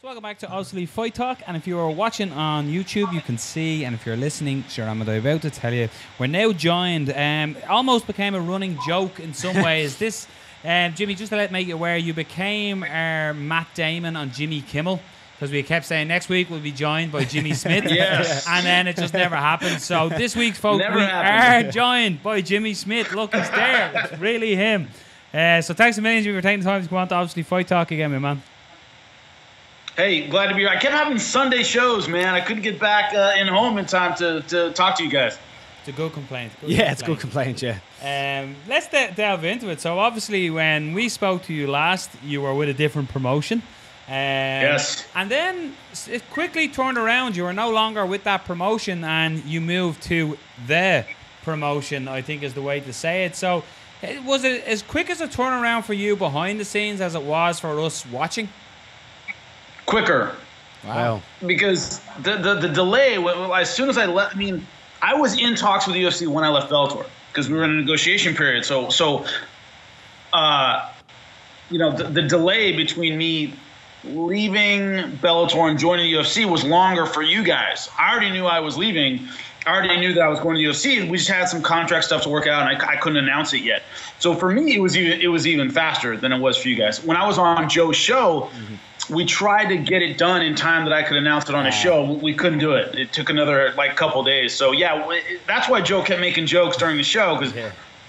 Welcome back to OMalley Fight Talk, and if you are watching on YouTube, you can see, and if you're listening, sure, I'm about to tell you, we're now joined, almost became a running joke in some ways. This, Jimmy, just to make you aware, you became our Matt Damon on Jimmy Kimmel, because we kept saying next week we'll be joined by Jimmy Smith. Yes. And then it just never happened. So this week's folks, we are joined by Jimmy Smith. Look, he's there. It's really him. So thanks a million, Jimmy, for taking the time to come on to obviously Fight Talk again, my man. Hey, glad to be here. I kept having Sunday shows, man. I couldn't get back in home in time to talk to you guys. It's a good complaint. It's a good complaint, yeah. Let's delve into it. So obviously when we spoke to you last, you were with a different promotion. Yes. And then it quickly turned around. You were no longer with that promotion and you moved to the promotion, I think is the way to say it. So was it as quick as a turnaround for you behind the scenes as it was for us watching? Quicker. Wow. Because the delay, as soon as I left, I mean, I was in talks with the UFC when I left Bellator because we were in a negotiation period. So you know, the delay between me leaving Bellator and joining the UFC was longer for you guys. I already knew I was leaving. I already knew that I was going to the UFC. We just had some contract stuff to work out, and I couldn't announce it yet. So for me, it was even faster than it was for you guys. When I was on Joe's show, we tried to get it done in time that I could announce it on his show. We couldn't do it. It took another couple days. So yeah, that's why Joe kept making jokes during the show because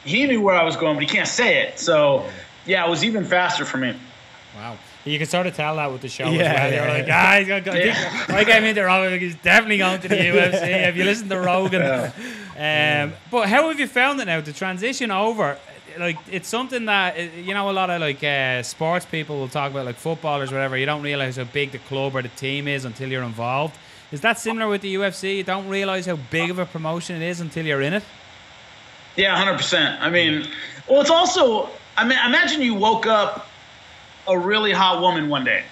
he knew where I was going, but he can't say it. So yeah, it was even faster for me. Wow. You can sort of tell that with the show as well. You're like, guys, I came in there, Rogan, he's definitely going to the UFC. Have you listened to Rogan? But how have you found it now, the transition over? Like, it's something that, you know, a lot of like sports people will talk about, like footballers, whatever. You don't realize how big the club or the team is until you're involved. Is that similar with the UFC? You don't realize how big of a promotion it is until you're in it? Yeah, 100%. I mean, well, it's also, I mean, imagine you woke up a really hot woman one day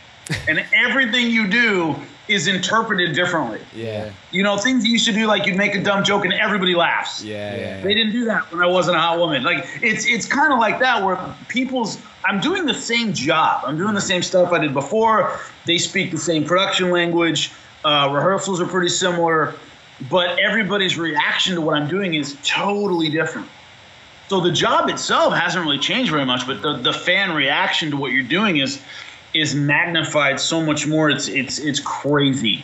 and everything you do is interpreted differently. Yeah. You know, things you used to do, like you'd make a dumb joke and everybody laughs. Yeah. They didn't do that when I wasn't a hot woman. Like it's kind of like that where I'm doing the same job. I'm doing the same stuff I did before. They speak the same production language. Rehearsals are pretty similar, but everybody's reaction to what I'm doing is totally different. So the job itself hasn't really changed very much, but the fan reaction to what you're doing is magnified so much more. It's crazy.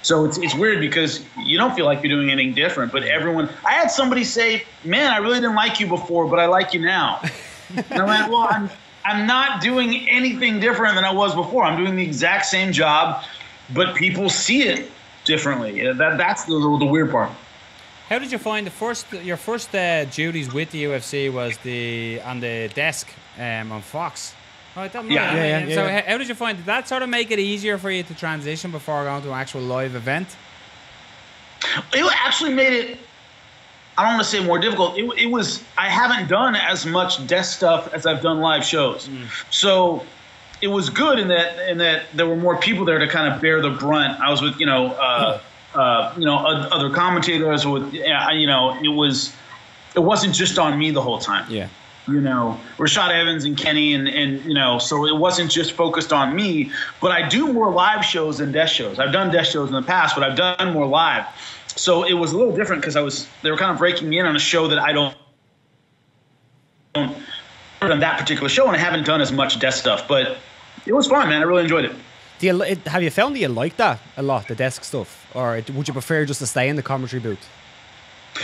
So it's weird because you don't feel like you're doing anything different, but everyone. I had somebody say, "Man, I really didn't like you before, but I like you now." And I went, "Well, I'm not doing anything different than I was before. I'm doing the exact same job, but people see it differently." That's the weird part. How did you find your first duties with the UFC was on the desk on Fox? Right, So how did you find, did that sort of make it easier for you to transition before going to an actual live event? It actually made it, I don't want to say more difficult. It was, I haven't done as much desk stuff as I've done live shows. So it was good in that there were more people there to kind of bear the brunt. I was with, other commentators with, it wasn't just on me the whole time. Yeah. You know, Rashad Evans and Kenny and you know, so it wasn't just focused on me, but I do more live shows than desk shows. I've done desk shows in the past, but I've done more live. So it was a little different because they were kind of breaking me in on a show that I don't on that particular show, and I haven't done as much desk stuff, but it was fun, man. I really enjoyed it. Have you found that you like that a lot, the desk stuff? Or would you prefer just to stay in the commentary booth?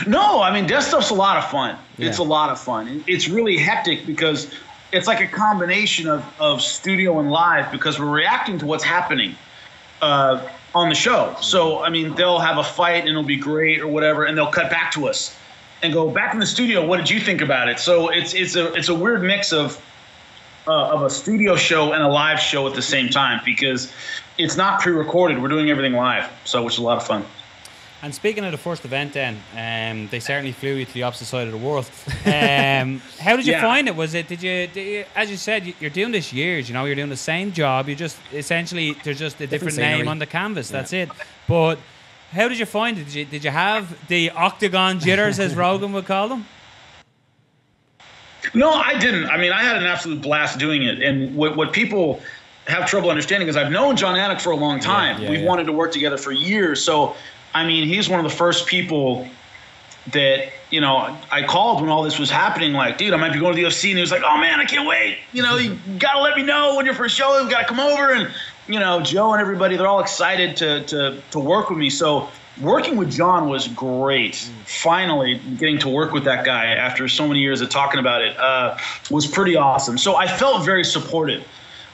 No, I mean, desk stuff's a lot of fun. Yeah. It's a lot of fun. It's really hectic because it's like a combination of studio and live because we're reacting to what's happening on the show. So, I mean, they'll have a fight and it'll be great or whatever, and they'll cut back to us and go, back in the studio, what did you think about it? So it's a weird mix of a studio show and a live show at the same time because it's not pre-recorded. We're doing everything live, which is a lot of fun. And speaking of the first event then, they certainly flew you to the opposite side of the world. How did you find it? Was it, did you, as you said, you're doing this years, you know, you're doing the same job. You just, essentially, there's just a different name on the canvas. That's it. But how did you find it? Did you have the octagon jitters, as Rogan would call them? No, I didn't. I mean, I had an absolute blast doing it. And what people have trouble understanding is I've known Jon Anik for a long time. We've wanted to work together for years. So, I mean, he's one of the first people that, you know, I called when all this was happening, like, dude, I might be going to the UFC. And he was like, oh, man, I can't wait. You know, you got to let me know when your first show is. You got to come over. And, you know, Joe and everybody, they're all excited to work with me. So working with Jon was great. Finally, getting to work with that guy after so many years of talking about it was pretty awesome. So I felt very supported.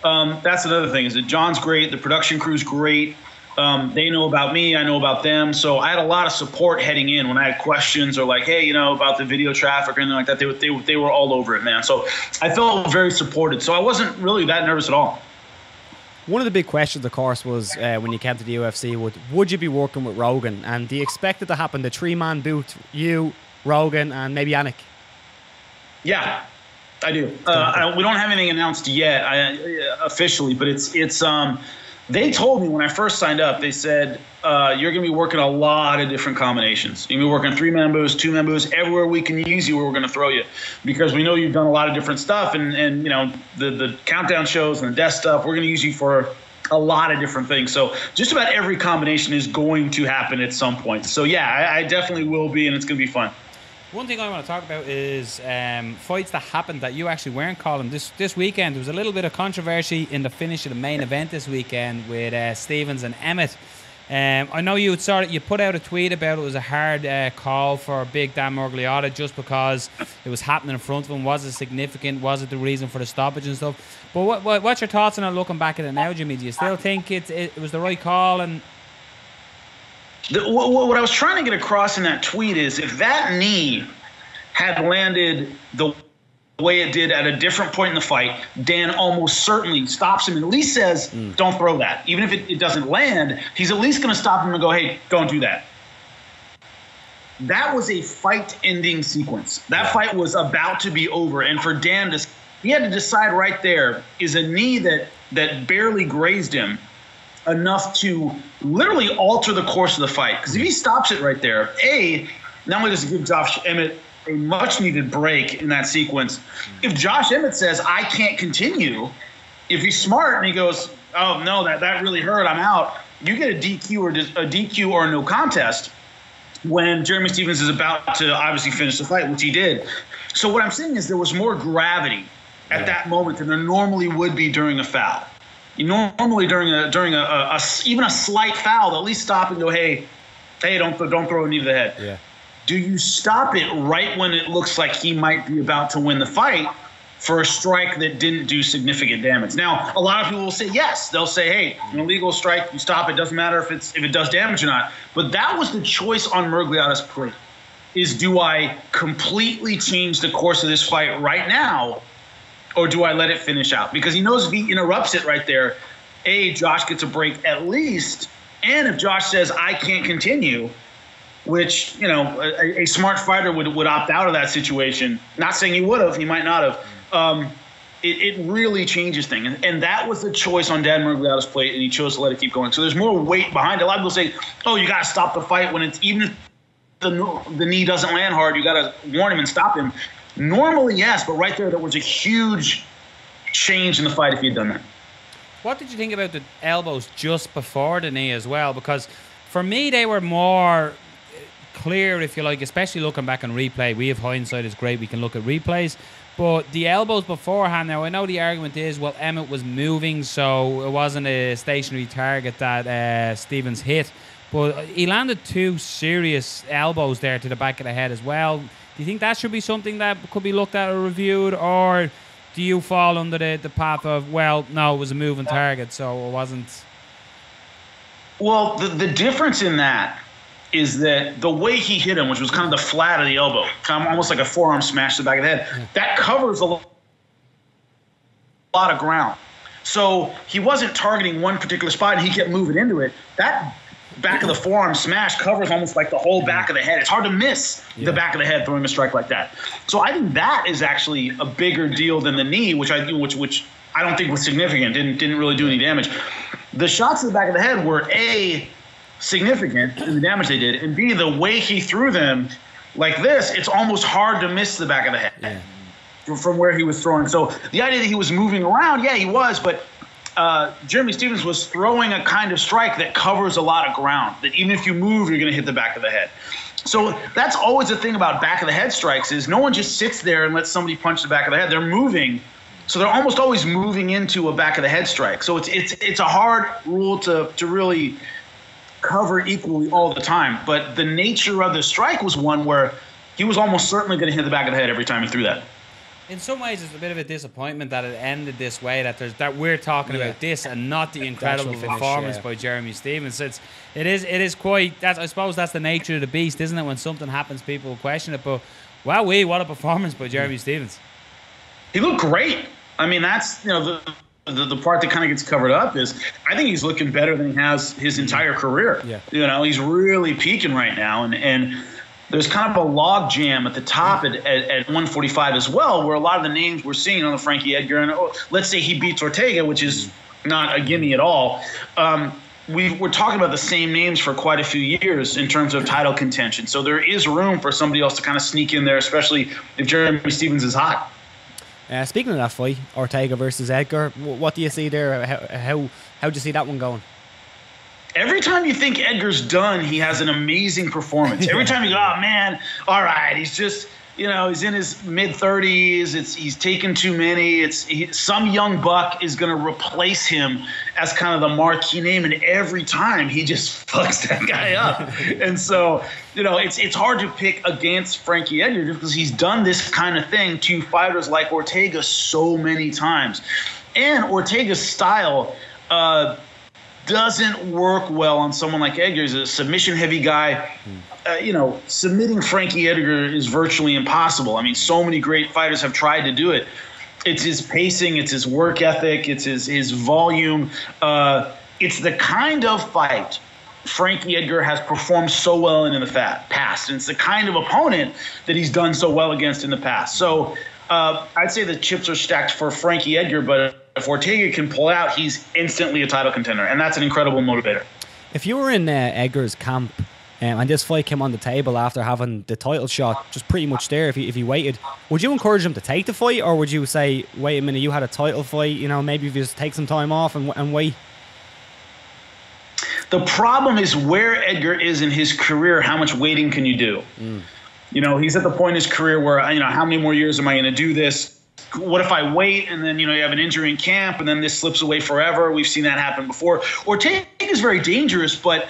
That's another thing, is that Jon's great. The production crew's great. They know about me. I know about them. So I had a lot of support heading in when I had questions or like, hey, you know, about the video traffic or anything like that. They were all over it, man. So I felt very supported. So I wasn't really that nervous at all. One of the big questions, of course, was when you came to the UFC, would you be working with Rogan? And do you expect it to happen? The three-man boot, you, Rogan, and maybe Anik? Yeah, I do. We don't have anything announced yet officially, but it's they told me when I first signed up, they said, you're going to be working a lot of different combinations. You're going to be working three-man boots, two-man boots, everywhere we can use you, we're going to throw you. Because we know you've done a lot of different stuff, and you know, the countdown shows and the death stuff, we're going to use you for a lot of different things. So just about every combination is going to happen at some point. So yeah, I definitely will be, and it's going to be fun. One thing I want to talk about is fights that happened that you actually weren't calling this weekend. There was a little bit of controversy in the finish of the main event this weekend with Stevens and Emmett. I know you put out a tweet about it was a hard call for Big Dan Miragliotta just because it was happening in front of him. Was it significant? Was it the reason for the stoppage and stuff? But what's your thoughts on it looking back at it now, Jimmy? Do you still think it was the right call? And what I was trying to get across in that tweet is if that knee had landed the way it did at a different point in the fight, Dan almost certainly stops him and at least says, don't throw that. Even if it doesn't land, he's at least going to stop him and go, hey, don't do that. That was a fight-ending sequence. That fight was about to be over. And for Dan, he had to decide right there, is a knee that barely grazed him enough to literally alter the course of the fight? Because if he stops it right there, not only does it give Josh Emmett a much-needed break in that sequence, if Josh Emmett says, I can't continue, if he's smart and he goes, oh, no, that really hurt, I'm out, you get a DQ or a no contest when Jeremy Stevens is about to obviously finish the fight, which he did. So what I'm saying is there was more gravity at that moment than there normally would be during a foul. You normally during even a slight foul, they'll at least stop and go, hey, don't throw a knee to the head. Yeah. Do you stop it right when it looks like he might be about to win the fight for a strike that didn't do significant damage? Now, a lot of people will say yes. They'll say, hey, an illegal strike, you stop it. Doesn't matter if it does damage or not. But that was the choice on Miragliotta's plate, is do I completely change the course of this fight right now, or do I let it finish out? Because he knows if he interrupts it right there, Josh gets a break at least. And if Josh says, I can't continue, which, you know, a smart fighter would opt out of that situation. Not saying he would have, he might not have. It really changes things. And that was the choice on Dan Miragliotta's plate, and he chose to let it keep going. So there's more weight behind it. A lot of people say, oh, you got to stop the fight when it's even if the knee doesn't land hard, you got to warn him and stop him. Normally, yes, but right there was a huge change in the fight if he had done that. What did you think about the elbows just before the knee as well? Because for me, they were more clear, if you like, especially looking back on replay. We have hindsight, is great. We can look at replays. But the elbows beforehand, now I know the argument is, well, Emmett was moving, so it wasn't a stationary target that Stevens hit. But he landed two serious elbows there to the back of the head as well. Do you think that should be something that could be looked at or reviewed, or do you fall under the path of, well, no, it was a moving target, so it wasn't? Well, the difference in that is that the way he hit him, which was kind of the flat of the elbow, kind of almost like a forearm smash to the back of the head, that covers a lot of ground. So he wasn't targeting one particular spot, and he kept moving into it. That back of the forearm smash covers almost like the whole back of the head. It's hard to miss the back of the head throwing a strike like that. So I think that is actually a bigger deal than the knee, which I don't think was significant. Didn't really do any damage. The shots to the back of the head were A, significant in the damage they did, and B, the way he threw them like this, it's almost hard to miss the back of the head. from where he was throwing. So the idea that he was moving around, yeah, he was, but Jeremy Stephens was throwing a kind of strike that covers a lot of ground, that even if you move, you're going to hit the back of the head. So that's always the thing about back of the head strikes is no one just sits there and lets somebody punch the back of the head. They're moving. So they're almost always moving into a back of the head strike. So it's a hard rule to really cover equally all the time. But the nature of the strike was one where he was almost certainly going to hit the back of the head every time he threw that. In some ways, it's a bit of a disappointment that it ended this way. That we're talking about this and not the incredible performance by Jeremy Stephens. It is quite. I suppose that's the nature of the beast, isn't it? When something happens, people question it. But wow, what a performance by Jeremy Stephens. He looked great. I mean, that's the part that kind of gets covered up is I think he's looking better than he has his entire career. Yeah. He's really peaking right now, and there's kind of a log jam at the top at 145 as well, where a lot of the names we're seeing on the Frankie Edgar, and let's say he beats Ortega, which is not a gimme at all. We're talking about the same names for quite a few years in terms of title contention. So there is room for somebody else to kind of sneak in there, especially if Jeremy Stephens is hot. Speaking of that fight, Ortega versus Edgar, what do you see there? How do you see that one going? Every time you think Edgar's done, he has an amazing performance. Every time you go, oh, man, all right, he's just, he's in his mid-30s. He's taken too many. Some young buck is going to replace him as kind of the marquee name, and every time he just fucks that guy up. And so, it's hard to pick against Frankie Edgar just because he's done this kind of thing to fighters like Ortega so many times. And Ortega's style doesn't work well on someone like Edgar. He's a submission-heavy guy. Submitting Frankie Edgar is virtually impossible. I mean, so many great fighters have tried to do it. It's his pacing. It's his work ethic. It's his volume. It's the kind of fight Frankie Edgar has performed so well in the past. And it's the kind of opponent that he's done so well against in the past. So I'd say the chips are stacked for Frankie Edgar, but if Ortega can pull out, he's instantly a title contender, and that's an incredible motivator. If you were in Edgar's camp and this fight came on the table after having the title shot just pretty much there, if he waited, would you encourage him to take the fight, or would you say, wait a minute, you had a title fight, maybe if you just take some time off and wait? The problem is where Edgar is in his career, how much waiting can you do? He's at the point in his career where, how many more years am I going to do this? What if I wait and then, you have an injury in camp and then this slips away forever? We've seen that happen before. Ortega is very dangerous, but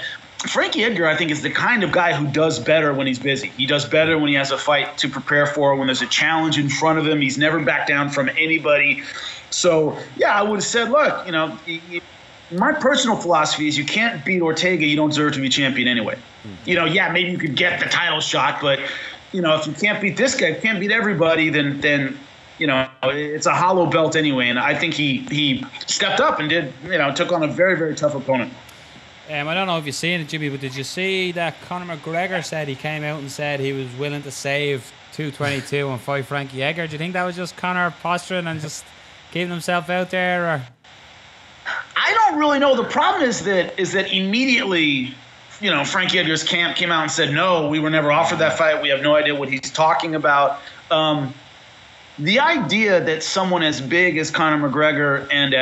Frankie Edgar, I think, is the kind of guy who does better when he's busy. He does better when he has a fight to prepare for, when there's a challenge in front of him. He's never backed down from anybody. So, yeah, I would have said, look, my personal philosophy is you can't beat Ortega. You don't deserve to be champion anyway. Yeah, maybe you could get the title shot, but, if you can't beat this guy, can't beat everybody, then it's a hollow belt anyway. And I think he stepped up and did, took on a very, very tough opponent. I don't know if you've seen it, Jimmy, but did you see that Conor McGregor said he came out and said he was willing to save 222 and fight Frankie Edgar? Do you think that was just Conor posturing and just keeping himself out there? Or? I don't really know. The problem is that immediately, Frankie Edgar's camp came out and said, no, we were never offered that fight. We have no idea what he's talking about. The idea that someone as big as Conor McGregor and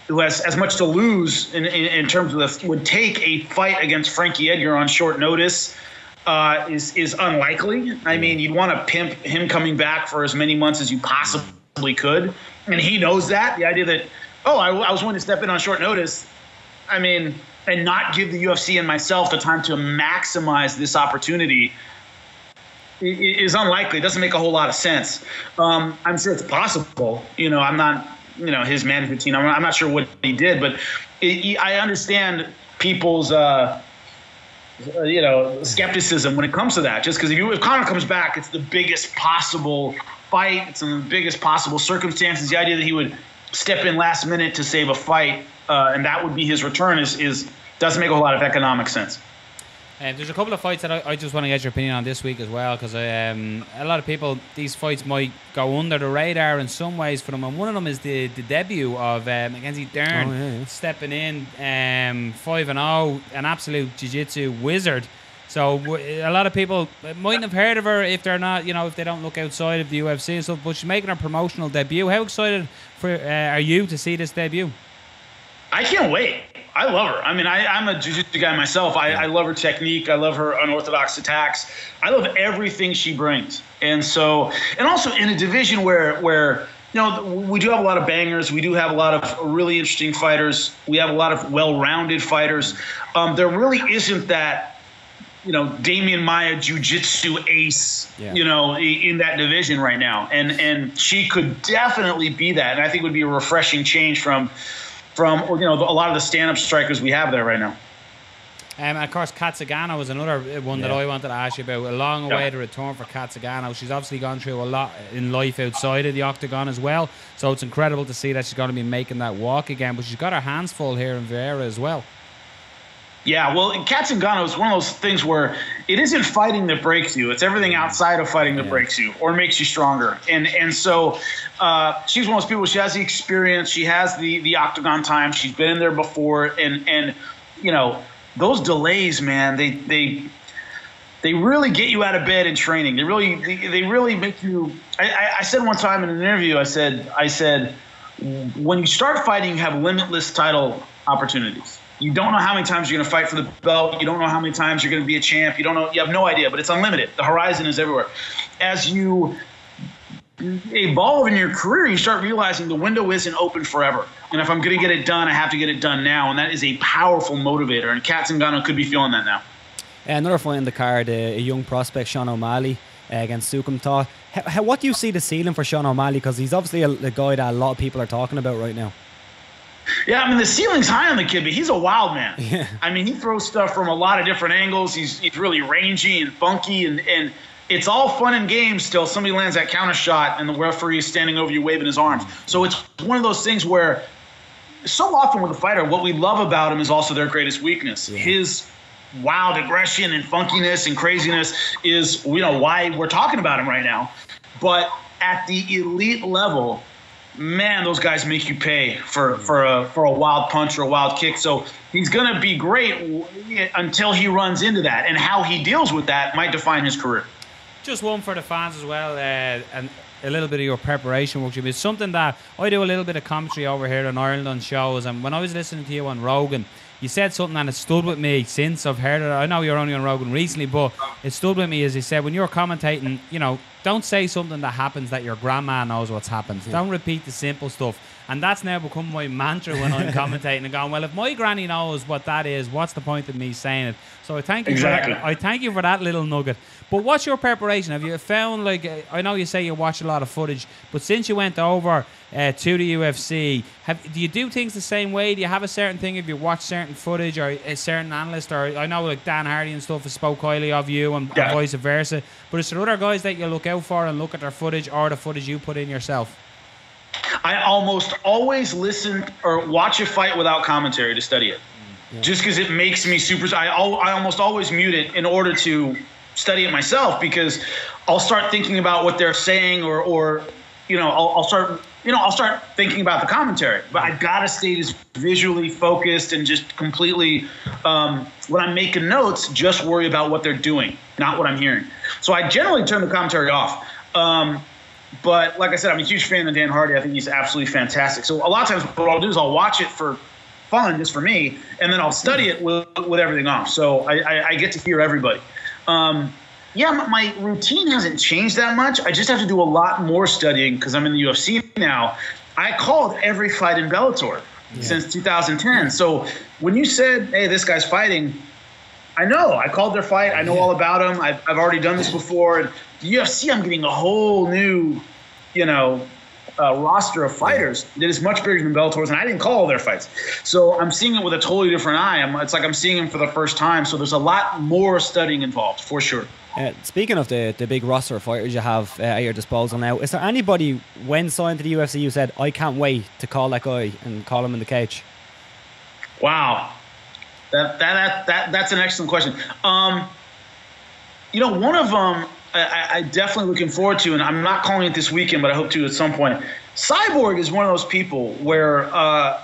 who has as much to lose in terms of this would take a fight against Frankie Edgar on short notice is unlikely. I mean, you'd want to pimp him coming back for as many months as you possibly could. And he knows that. The idea that, I was willing to step in on short notice, and not give the UFC and myself the time to maximize this opportunity is unlikely. It doesn't make a whole lot of sense. I'm sure it's possible. I'm not, his management team. I'm not sure what he did, but I understand people's, skepticism when it comes to that. Just because if Conor comes back, it's the biggest possible fight. It's in the biggest possible circumstances. The idea that he would step in last minute to save a fight and that would be his return doesn't make a whole lot of economic sense. There's a couple of fights that I just want to get your opinion on this week as well, because a lot of people, these fights might go under the radar in some ways for them, and one of them is the debut of McKenzie Darren stepping in 5-0, an absolute jiu-jitsu wizard, So a lot of people mightn't have heard of her if they're not, if they don't look outside of the UFC and stuff. But she's making her promotional debut. How excited are you to see this debut? I can't wait. I love her. I mean, I'm a jiu-jitsu guy myself. I love her technique. I love her unorthodox attacks. I love everything she brings. And so, and also in a division where we do have a lot of bangers. We do have a lot of really interesting fighters. We have a lot of well-rounded fighters. There really isn't that, Damian Maia jiu-jitsu ace, in that division right now. And she could definitely be that. And I think it would be a refreshing change from a lot of the stand-up strikers we have there right now. And of course, Zingano was another one that I wanted to ask you about. A long way to return for Zingano. She's obviously gone through a lot in life outside of the octagon as well. So it's incredible to see that she's going to be making that walk again. But she's got her hands full here in Vieira as well. Yeah, well, Zingano is one of those things where it isn't fighting that breaks you. It's everything outside of fighting that breaks you or makes you stronger. And so she's one of those people. She has the experience. She has the octagon time. She's been in there before. And those delays, man, they really get you out of bed in training. They really make you. I said one time in an interview, I said, when you start fighting, you have limitless title opportunities. You don't know how many times you're going to fight for the belt. You don't know how many times you're going to be a champ. You have no idea, but it's unlimited. The horizon is everywhere. As you evolve in your career, you start realizing the window isn't open forever. And if I'm going to get it done, I have to get it done now. And that is a powerful motivator. And Zingano could be feeling that now. Another fight in the card, a young prospect, Sean O'Malley, against Sukumta. What do you see the ceiling for Sean O'Malley? Because he's obviously a guy that a lot of people are talking about right now. Yeah, I mean, the ceiling's high on the kid, but he's a wild man. Yeah. I mean, he throws stuff from a lot of different angles. He's really rangy and funky, and it's all fun and games still. Somebody lands that counter shot, and the referee is standing over you waving his arms. So it's one of those things where so often with a fighter, what we love about him is also their greatest weakness. Yeah. His wild aggression and funkiness and craziness is why we're talking about him right now. But at the elite level, man, those guys make you pay for a wild punch or a wild kick. So he's going to be great until he runs into that. And how he deals with that might define his career. Just one for the fans as well, and a little bit of your preparation work. It's something that I do a little bit of commentary over here in Ireland on shows. And when I was listening to you on Rogan, you said something and it stood with me since I've heard it. I know you're only on Rogan recently, but it stood with me as you said, when you're commentating, don't say something that happens that your grandma knows what's happened. Yeah. Don't repeat the simple stuff. And that's now become my mantra when I'm commentating and going, well, if my granny knows what that is, what's the point of me saying it? So I thank you for that. I thank you for that little nugget. But what's your preparation? Have you found, I know you say you watch a lot of footage, but since you went over to the UFC, do you do things the same way? Do you have a certain thing if you watch certain footage or a certain analyst? Or I know Dan Hardy and stuff has spoke highly of you and vice versa. But is there other guys that you look out for and look at their footage or the footage you put in yourself? I almost always listen or watch a fight without commentary to study it. Yeah. Just because it makes me super. I almost always mute it in order to study it myself, because I'll start thinking about what they're saying or I'll start thinking about the commentary. But I've got to stay just visually focused and just completely when I'm making notes, just worry about what they're doing, not what I'm hearing. So I generally turn the commentary off. But like I said, I'm a huge fan of Dan Hardy. I think he's absolutely fantastic. So a lot of times what I'll do is I'll watch it for fun, just for me, and then I'll study it with everything off. So I get to hear everybody. My routine hasn't changed that much. I just have to do a lot more studying because I'm in the UFC now. I called every fight in Bellator since 2010. So when you said, hey, this guy's fighting, I know. I called their fight. I know all about them. I've already done this before. And the UFC, I'm getting a whole new, roster of fighters that is much bigger than Bellator's, and I didn't call all their fights. So I'm seeing it with a totally different eye. It's like I'm seeing them for the first time. So there's a lot more studying involved, for sure. Speaking of the big roster of fighters you have at your disposal now, is there anybody, when signed to the UFC, you said, I can't wait to call that guy and call him in the cage? Wow. That's an excellent question. One of them I definitely looking forward to, and I'm not calling it this weekend, but I hope to at some point. Cyborg is one of those people where, I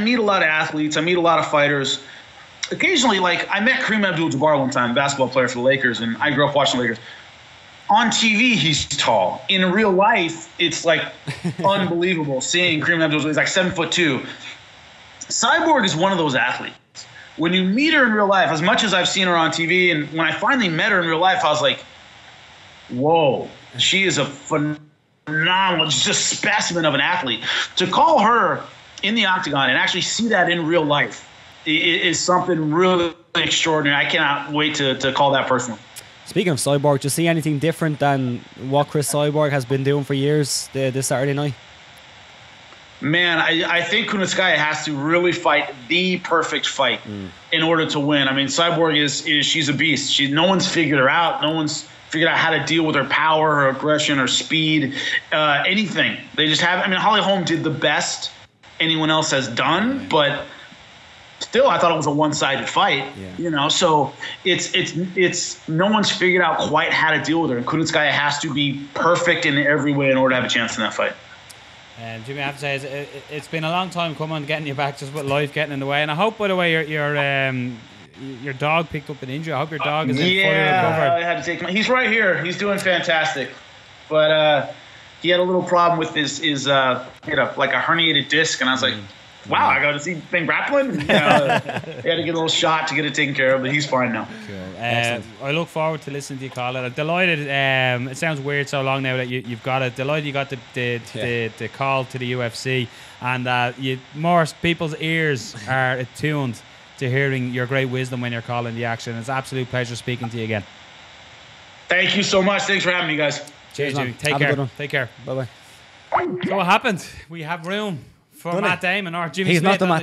meet a lot of athletes. I meet a lot of fighters. occasionally, like, I met Kareem Abdul-Jabbar one time, basketball player for the Lakers, and I grew up watching the Lakers. On TV, he's tall. In real life, it's like unbelievable seeing Kareem Abdul-Jabbar. He's like 7'2". Cyborg is one of those athletes. When you meet her in real life, as much as I've seen her on TV, and when I finally met her in real life, I was like, whoa, she is a phenomenal, just a specimen of an athlete. To call her in the octagon and actually see that in real life is something really extraordinary. I cannot wait to call that personal. Speaking of Cyborg, do you see anything different than what Cris Cyborg has been doing for years this Saturday night? Man, I think Kunitskaya has to really fight the perfect fight in order to win. I mean, Cyborg she's a beast. No one's figured her out. No one's figured out how to deal with her power, her aggression, her speed, anything. They just have. I mean, Holly Holm did the best anyone else has done, but still, I thought it was a one-sided fight. Yeah. You know, so it's no one's figured out quite how to deal with her. And Kunitskaya has to be perfect in every way in order to have a chance in that fight. And Jimmy, I have to say, it's been a long time coming, getting you back, just with life getting in the way. And I hope, by the way, your dog picked up an injury. I hope your dog is fully recovered. I had to take him. He's right here. He's doing fantastic, but he had a little problem with his like a herniated disc, and I was like, wow, I got to see been grappling. He had to get a little shot to get it taken care of, but he's fine now. Cool. I look forward to listening to you call it. I'm delighted. It sounds weird so long now that you've got it. Delighted you got the call to the UFC, and more people's ears are attuned to hearing your great wisdom when you're calling the action. It's an absolute pleasure speaking to you again. Thank you so much. Thanks for having me, guys. Cheers, Jimmy. Take care. Take care. Bye-bye. So what happened? We have room for Matt Damon or Jimmy He's Smith. not the Matt